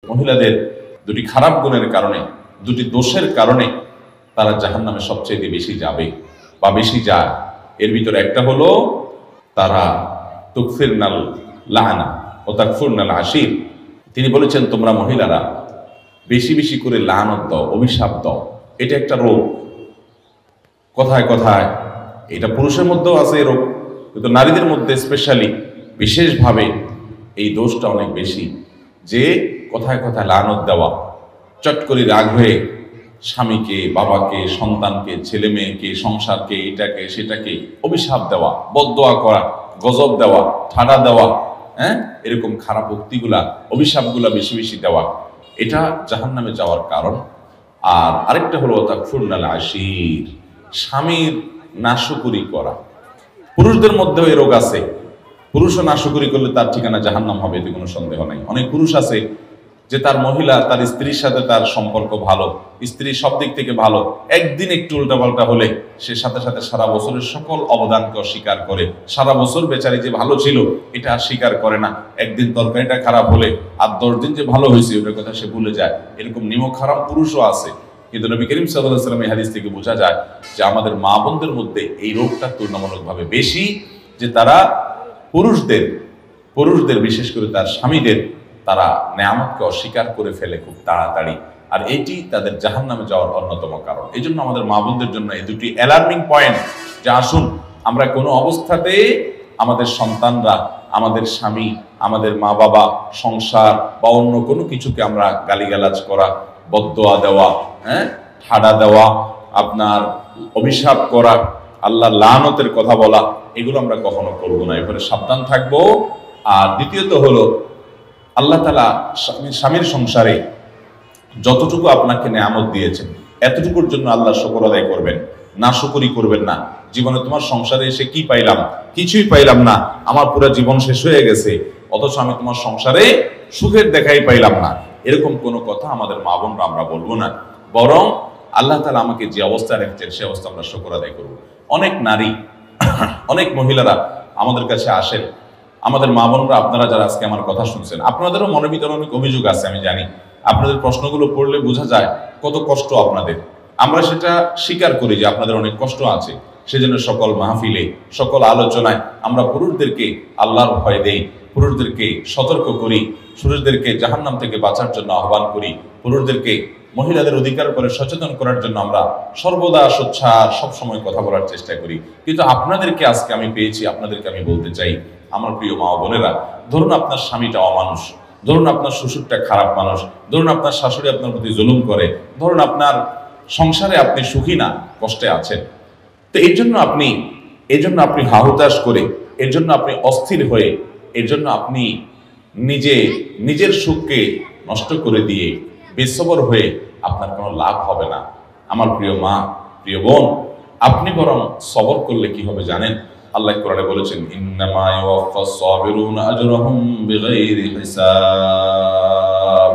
মহিলাদের দুটি খারাপ গুণের কারণে, দুটি দোষের কারণে তারা জাহান্নামে সবচেয়ে বেশি যাবে বা বেশি যায়। এর ভিতরে একটা হলো তারা তুকফিরনাল লানা ও তাকফুরনাল আশির। তিনি বলেছেন তোমরা মহিলারা বেশি বেশি করে লানত দাও, অভিশাপ দাও। এটা একটা রোগ। কথায় কথায় এটা পুরুষের মধ্যেও আছে এই রোগ, কিন্তু নারীদের মধ্যে স্পেশালি বিশেষভাবে এই দোষটা অনেক বেশি, যে কথায় কথায় লানত দেওয়া, চট করে রাগ হয়ে স্বামীকে, বাবাকে, সন্তানকে, ছেলে মেয়েকে, সংসারকে, এটাকে সেটাকে অভিশাপ দেওয়া, বদদোয়া করা, গজব দেওয়া, ঠাডা দেওয়া, এরকম খারাপ উক্তিগুলা, অভিশাপগুলা বেশি বেশি দেওয়া, এটা জাহান্নামে যাওয়ার কারণ। আর আরেকটা হলো তাকফুরনাল আশির, স্বামীর নাশকরি করা। পুরুষদের মধ্যেও এই রোগ আছে। পুরুষও নাশকরি করলে তার ঠিকানা জাহান্নাম হবে, এতে কোনো সন্দেহ নাই। অনেক পুরুষ আছে যে তার মহিলা, তার স্ত্রীর সাথে তার সম্পর্ক ভালো, স্ত্রী সব দিক থেকে ভালো, একদিন একটু উল্টাপাল্টা হলে সে সাথে সাথে সারা বছরের সকল অবদানকে অস্বীকার করে। সারা বছর বেচারি যে ভালো ছিল এটা আর স্বীকার করে না। একদিন তরকারিটা খারাপ হলে আর 10 দিন যে ভালো হয়েছে ওটার কথা সে ভুলে যায়। এরকম নিমক হারাম পুরুষও আছে। কিন্তু নবী করিম সাল্লাল্লাহু আলাইহি ওয়াসাল্লাম এই হাদিস থেকে বোঝা যায় যে আমাদের মা বোনদের মধ্যে এই রোগটা তুলনামূলকভাবে বেশি, যে তারা পুরুষদের বিশেষ করে তার স্বামীদের, তারা নেয়ামতকে অস্বীকার করে ফেলে খুব তাড়াতাড়ি। আর এটি তাদের জাহান্নামে যাওয়ার অন্যতম কারণ। এই জন্য আমাদের মা বোনদের জন্য এই দুটি অ্যালার্মিং পয়েন্ট, যে আসুন আমরা কোনো অবস্থাতে আমাদের সন্তানরা, আমাদের স্বামী, আমাদের মা বাবা, সংসার বা অন্য কোনো কিছুকে আমরা গালিগালাজ করা, বদদোয়া দেওয়া, ঠাডা দেওয়া, আপনার অভিশাপ করা, আল্লাহ লানতের কথা বলা, এগুলো আমরা কখনো করবো না। এরপরে সাবধান থাকবো। আর দ্বিতীয়ত হলো আল্লাহ তাআলা স্বামীর সংসারে যতটুকু আপনাকে নেয়ামত দিয়েছেন এতটুকুর জন্য আল্লাহ শুকর আদায় করবেন, নাশকরি করবেন না। জীবনে তোমার সংসারে এসে কি পাইলাম? কিছুই পাইলাম না, আমার পুরো জীবন শেষ হয়ে গেছে, অথচ আমি তোমার সংসারে সুখের দেখাই পাইলাম না, এরকম কোনো কথা আমাদের মা বোনরা আমরা বলবো না। বরং আল্লাহ তাআলা আমাকে যে অবস্থায় রেখেছেন সে অবস্থা আমরা শুকর আদায় করব। অনেক নারী, অনেক মহিলারা আমাদের কাছে আসেন, আমাদের মা বোনরা, আপনারা যারা আজকে আমার কথা শুনছেন, আপনাদেরও মনের ভিতরে অনেক অভিযোগ আছে, আমি জানি। আপনাদের প্রশ্নগুলো পড়লে বোঝা যায় কত কষ্ট আপনাদের। আমরা সেটা স্বীকার করি যে আপনাদের অনেক কষ্ট আছে। সেজন্য সকল মাহফিলে, সকল আলোচনায় আমরা পুরুষদেরকে আল্লাহর ভয় দেই, পুরুষদেরকে সতর্ক করি, পুরুষদেরকে জাহান্নাম থেকে বাঁচার জন্য আহ্বান করি, পুরুষদেরকে মহিলাদের অধিকার উপরে সচেতন করার জন্য আমরা সর্বদা সোচ্চার সবসময় কথা বলার চেষ্টা করি। কিন্তু আপনাদেরকে আজকে আমি পেয়েছি, আপনাদেরকে আমি বলতে চাই, আমার প্রিয় মা বোনেরা, ধরুন আপনার স্বামীটা অমানুষ, ধরুন আপনার শ্বশুরটা খারাপ মানুষ, ধরুন আপনার শাশুড়ি আপনার প্রতি জুলুম করে, ধরুন আপনার সংসারে আপনি সুখী না, কষ্টে আছেন। তো এই জন্য আপনি হাহুতাশ করে, এর জন্য আপনি অস্থির হয়ে, এর জন্য আপনি নিজের সুখকে নষ্ট করে দিয়ে বেসবর হয়ে আপনার কোনো লাভ হবে না। আমার প্রিয় মা, প্রিয় বোন, আপনি বরং সবর করলে কি হবে জানেন? আল্লাহ কোরআনে বলেছেন, ইন্নামা ইউওয়াফাস সাবিরুনা আজরাহুম বিগাইরি হিসাব।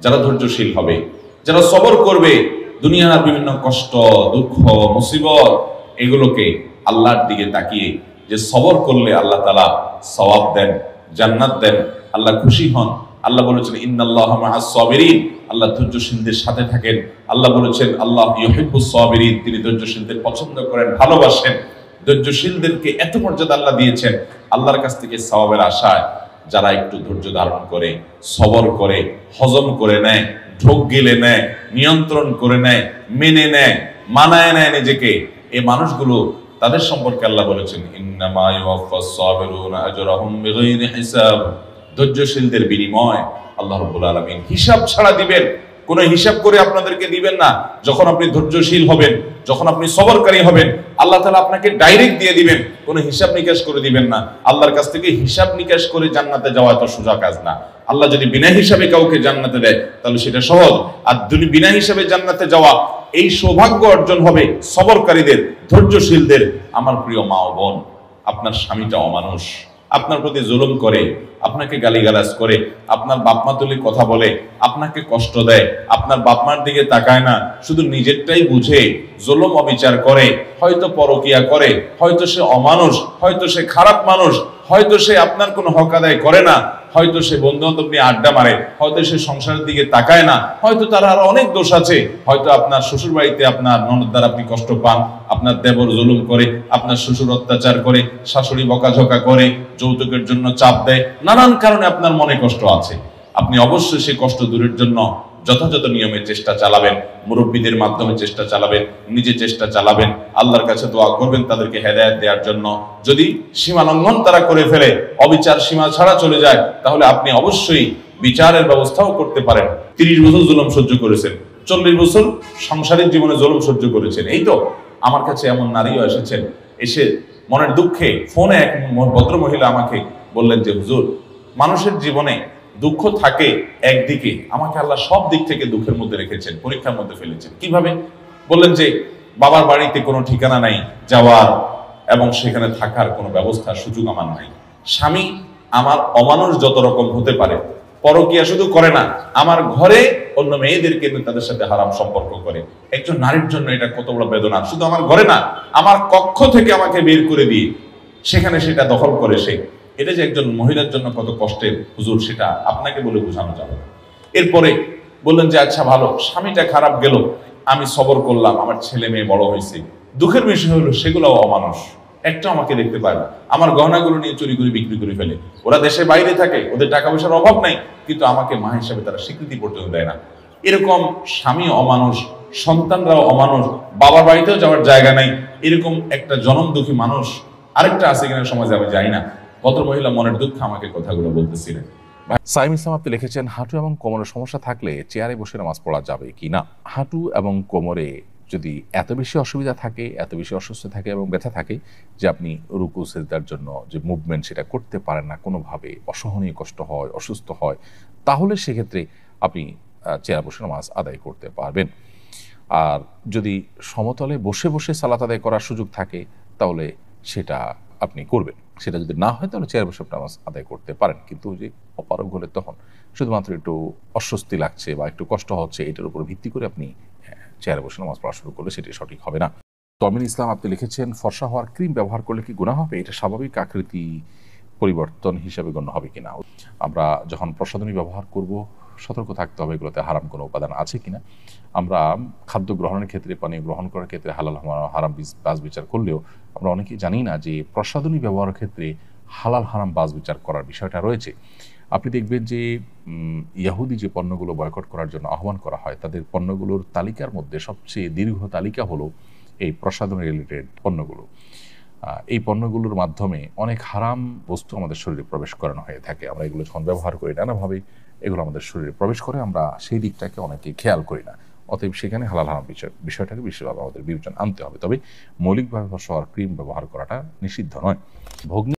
যারা ধৈর্যশীল হবে, যারা সবর করবে, দুনিয়ার বিভিন্ন কষ্ট, দুঃখ, মুসিবত, এগুলোকে আল্লাহর দিকে তাকিয়ে যে সবর করলে আল্লাহ তাআলা সওয়াব দেন, জান্নাত দেন, আল্লাহ খুশি হন। আল্লাহ বলেছেন, ইন্নাল্লাহা মাআস সাবিরিন, আল্লাহ ধৈর্যশীলদের সাথে থাকেন। আল্লাহ বলেছেন, আল্লাহ ইউহিব্বুস সাবিরিন, তিনি ধৈর্যশীলদের পছন্দ করেন, ভালোবাসেন। ধৈর্যশীলদেরকে এত মর্যাদা আল্লাহ দিয়েছেন। আল্লাহর কাছ থেকে সওয়াবের আশায় যারা একটু ধৈর্য ধারণ করে, সবর করে, হজম করে নেয়, ঢোক গিলে নেয়, নিয়ন্ত্রণ করে নেয়, মেনে নেয়, মানায় নেয় নিজেকে, এই মানুষগুলো, তাদের সম্পর্কে আল্লাহ বলেছেন, ইন্নামা ইউওয়াফাস সাবিরুনা আজরাহুম বিগাইরি হিসাব। ধৈর্যশীলদের বিনিময় আল্লাহ রাব্বুল আলামিন হিসাব ছাড়া দিবেন। কোনো হিসাব করে আপনাদেরকে দিবেন না। যখন আপনি ধৈর্যশীল হবেন, যখন আপনি সবরকারী হবেন, আল্লাহ তাআলা আপনাকে ডাইরেক্ট দিয়ে দিবেন, কোনো হিসাব নিকাশ করে দিবেন না। আল্লাহর কাছ থেকে হিসাব নিকাশ করে জান্নাতে যাওয়া তো সোজা কাজ না। আল্লাহ যদি বিনা হিসাবে কাউকে জান্নাতে দেয় তাহলে সেটা সহজ। আর বিনা হিসাবে জান্নাতে যাওয়া, এই সৌভাগ্য অর্জন হবে সবরকারীদের, ধৈর্যশীলদের। আমার প্রিয় মা ও বোন, আপনার স্বামীটা অমানুষ, আপনার প্রতি জুলুম করে, আপনাকে গালিগালাজ করে, আপনার বাপমা তুলে কথা বলে, আপনাকে কষ্ট দেয়, আপনার বাপমার দিকে তাকায় না, শুধু নিজেরটাই বুঝে জুলুম অবিচার করে, হয়তো পরকিয়া করে, হয়তো সে অমানুষ, হয়তো সে খারাপ মানুষ, হয়তো সে আপনার কোনো হক আদায় করে না, হয়তো সে বন্ধু বান্ধব নিয়ে আড্ডা মারে, হয়তো সে সংসারের দিকে তাকায় না, হয়তো তার আরো অনেক দোষ আছে, হয়তো আপনার শ্বশুর বাড়িতে আপনার ননদ দ্বারা আপনি কষ্ট পান, আপনার দেবর জুলুম করে, আপনার শ্বশুর অত্যাচার করে, শাশুড়ি বকাঝকা করে, যৌতুকের জন্য চাপ দেয়, নানান কারণে আপনার মনে কষ্ট আছে। আপনি অবশ্যই সেই কষ্ট দূরের জন্য যথাযথ নিয়মে চেষ্টা চালাবেন, মুরব্বীদের মাধ্যমে চেষ্টা চালাবেন, নিজে চেষ্টা চালাবেন, আল্লাহর কাছে দোয়া করবেন তাদেরকে হেদায়েত দেওয়ার জন্য। যদি সীমা লঙ্ঘন তারা করে ফেলে, অবিচার সীমা ছাড়া চলে যায়, তাহলে আপনি অবশ্যই বিচারের ব্যবস্থাও করতে পারেন। 30 বছর জুলুম সহ্য করেছেন, 40 বছর সাংসারিক জীবনে জুলুম সহ্য করেছেন। এই তো আমার কাছে এমন নারীও এসেছেন, এসে মনের দুঃখে ফোনে এক ভদ্র মহিলা আমাকে বললেন যে হুজুর, মানুষের জীবনে দুঃখ থাকে একদিকে, আমাকে আল্লাহ সব দিক থেকে দুঃখের মধ্যে রেখেছেন, পরীক্ষার মধ্যে ফেলেছেন। কিভাবে? বললেন যে বাবার বাড়িতে কোনো ঠিকানা নাই যাওয়ার, এবং সেখানে থাকার কোনো ব্যবস্থা সুযোগ আমার নাই। স্বামী আমার অমানুষ যত রকম হতে পারে, পরকীয়া শুধু করে না, আমার ঘরে অন্য মেয়েদেরকে তাদের সাথে হারাম সম্পর্ক করে। একজন নারীর জন্য এটা কত বড় বেদনা। শুধু আমার ঘরে না, আমার কক্ষ থেকে আমাকে বের করে দিয়ে সেখানে সেটা দখল করে সে। এটা যে একজন মহিলার জন্য কত কষ্টের হুজুর, সেটা আপনাকে বলে বোঝানো যাবে না। এরপরে বললেন যে আচ্ছা ভালো, স্বামীটা খারাপ গেল, আমি সবর করলাম, আমার ছেলে মেয়ে বড় হয়েছে। দুঃখের বিষয় হলো সেগুলোও অমানুষ, একটা আমাকে দেখতে পায় না, আমার গহনাগুলো নিয়ে চুরি করে বিক্রি করে ফেলে। ওরা দেশের বাইরে থাকে, ওদের টাকা পয়সার অভাব নাই, কিন্তু আমাকে মা হিসাবে তারা স্বীকৃতি পর্যন্ত দেয় না। এরকম স্বামী অমানুষ, সন্তানরাও অমানুষ, বাবার বাড়িতেও যাওয়ার জায়গা নাই, এরকম একটা জনম দুঃখী মানুষ আরেকটা আছে কিনা সমাজে আমি জানি না। ভদ্রমহিলা মনের দুঃখ আমাকে কথাগুলো বলতেছিলেন। সাইম ইসলাম আপনি লিখেছেন, হাঁটু এবং কোমরের সমস্যা থাকলে চেয়ারে বসে নামাজ পড়া যাবে কি না? হাঁটু এবং কোমরে যদি এত বেশি অসুবিধা থাকে, এত বেশি অসুস্থ থাকে এবং ব্যথা থাকে যে আপনি রুকু সিজদার জন্য যে মুভমেন্ট সেটা করতে পারেন না, কোনোভাবে অসহনীয় কষ্ট হয়, অসুস্থ হয়, তাহলে সেক্ষেত্রে আপনি চেয়ারে বসে নামাজ আদায় করতে পারবেন। আর যদি সমতলে বসে বসে সালাত আদায় করার সুযোগ থাকে তাহলে সেটা আপনি করবেন। সেটা যদি না হয় তাহলে চেয়ারে বসে নামাজ আদায় করতে পারেন। কিন্তু যে অপারগ হলে তখন শুধুমাত্র একটু অস্বস্তি লাগছে বা একটু কষ্ট হচ্ছে, এটার উপর ভিত্তি করে আপনি চেয়ারে বসে নামাজ পড়া শুরু করলে সেটি সঠিক হবে না। তমিন ইসলাম আপনি লিখেছেন, ফর্সা হওয়ার ক্রিম ব্যবহার করলে কি গুনাহ হবে? এটা স্বাভাবিক আকৃতি পরিবর্তন হিসাবে গণ্য হবে কিনা? আমরা যখন প্রসাধনী ব্যবহার করব সতর্ক থাকতে হবে এগুলোতে হারাম কোনো উপাদান আছে কিনা। আমরা খাদ্য গ্রহণের ক্ষেত্রে, পানীয় গ্রহণ করার ক্ষেত্রে হালাল হারাম বাজ বিচার করলেও আমরা অনেকেই জানি না যে প্রসাধনী ব্যবহারের ক্ষেত্রে হালাল হারাম বাজ বিচার করার বিষয়টা রয়েছে। আপনি দেখবেন যে ইহুদি যে পণ্যগুলো বয়কট করার জন্য আহ্বান করা হয়, তাদের পণ্যগুলোর তালিকার মধ্যে সবচেয়ে দীর্ঘ তালিকা হলো এই প্রসাধনী রিলেটেড পণ্যগুলো। এই পণ্যগুলোর মাধ্যমে অনেক হারাম বস্তু আমাদের শরীরে প্রবেশ করানো হয়ে থাকে। আমরা এগুলো যখন ব্যবহার করি, নানাভাবে এগুলো আমাদের শরীরে প্রবেশ করে, আমরা সেই দিকটাকে অনেকে খেয়াল করি না। অতএব সেখানে হালাল হারাম বিষয়টাকে বিশেষভাবে আমাদের বিবেচনা আনতে হবে। তবে মৌলিকভাবে ফর্সা হওয়ার ক্রিম ব্যবহার করাটা নিষিদ্ধ নয়। ভগ্নি